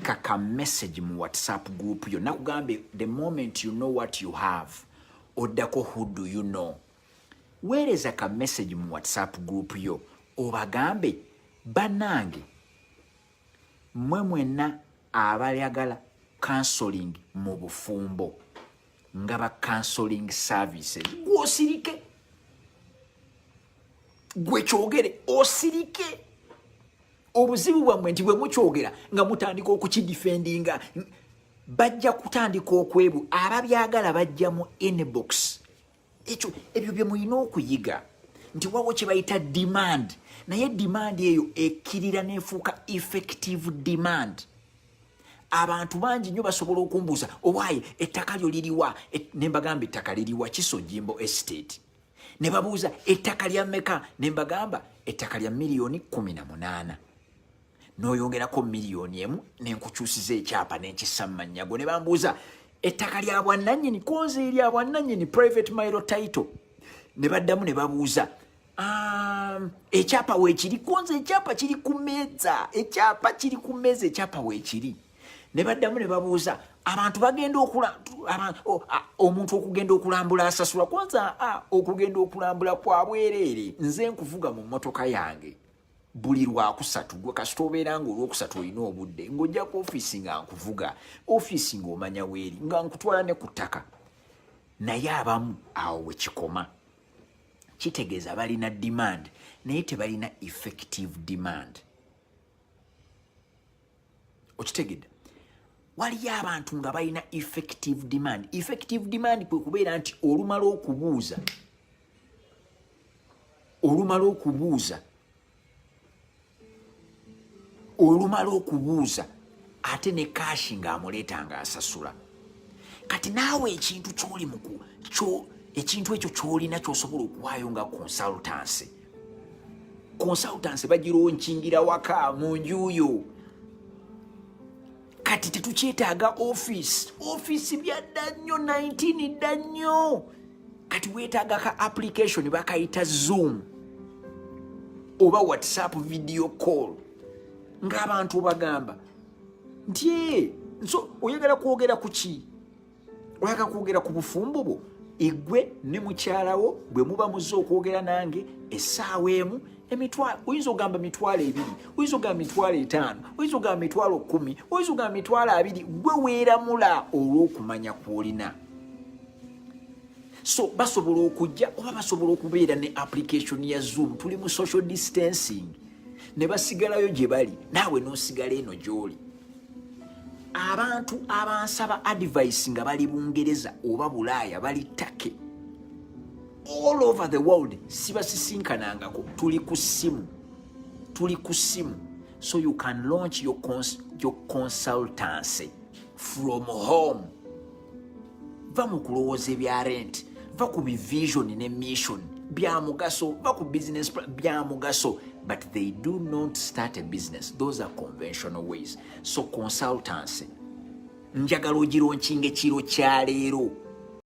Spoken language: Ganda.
Wandika ka message mu WhatsApp group yo nakugambe the moment you know what you have odako who do you know. Weereza ka message mu WhatsApp group yo obagambe banange mwe mwenna abalyagala counseling mu bufumbo ngaba counseling services gwosirike gwe kyogere osirike obuzibu bwammwe nti bwe mukyogera nga mutandika okukidefendinga bajja kutandika okwebu ababyagala bajja mu inbox ekyo ebyo bye muyina okuyiga nti wawo kye bayita demand naye demand eyo ekkirira neefuuka effective demand. Abantu bangi nnyo basobola okumbuuza owaaye ettaka lyo liriwa ne mbagamba ettaka liriwa Kisojjimbo estate ne babuuza ettaka lya mmeka ne mbagamba ettaka lya miliyoni 18 n'oyongerako miliyoni emu n'enkukyusiza ekyapa n'enkissa mu mannyago ne bambuuza ettaka lya bwannannyini konze erya bwannannyini private marital title ne baddamu ne babuuza ekyapa weekiri konze ekyapa kiri ku mmeeza ekyapa weekiri ne baddamu ne babuuza abantu bagenda omuntu okugenda okulambula asasula kwanza okugenda okulambula kwa bwereere nze nkuvuga mu mmotoka yange buli lwakusatu gwe kasita obeera nga olwokusatu olina obudde ng'ojja ku ofiisi nga nkuvuga ofiisi ng'omanya weeri nga nkutwala ne ku ttaka naye abamu awo we kikoma kitegeeza balina demand naye tebalina effective demand. Okitegedde waliyo abantu nga balina effective demand. Effective demand kwe kubeera nti olumala okubuuza ate ne kashi ng'amuleeta ng'asasula. Kati naawe ekintu ky'oli ekintu ekyo ky'olina ky'osobola okuwaayo nga consultancy bagironkingira waka mu njuyo. Kati tetukyetaaga office byadda nnyo 19 dda nnyo. Kati weetaaga ka application bakayita Zoom oba WhatsApp video call ng'abantu bagamba nti nso oyagala kwogera ku ki? Oyagala kwogera ku bufumbo bwo? Igwe ne mukyalawo bwe muba muzze okwogera nange essaawa emu emitwalo oyinza ogamba mitwalo 2 oyinza ogamba mitwalo 5 oyinza ogamba mitwalo 10 oyinza ogamba mitwalo 2 gwe weeramula olw'okumanya kw'olina. So basobola okujja oba basobola okubeera ne application ya Zoom tuli mu social distancing ne basigalayo gye bali naawe n'osigala eno gy'oli. Abantu abansaba advice nga bali Bungereza oba Bulaaya bali Turkey all over the world sibasisinkanangako tuli ku simu so you can launch your consultancy from home. Va mu kulowooza ebya rent, va ku vision ne mission bya mugaso, va ku business bya mugaso, but they do not start a business. Those are conventional ways. So consultancy njagala ogironkinga ekiro kya leero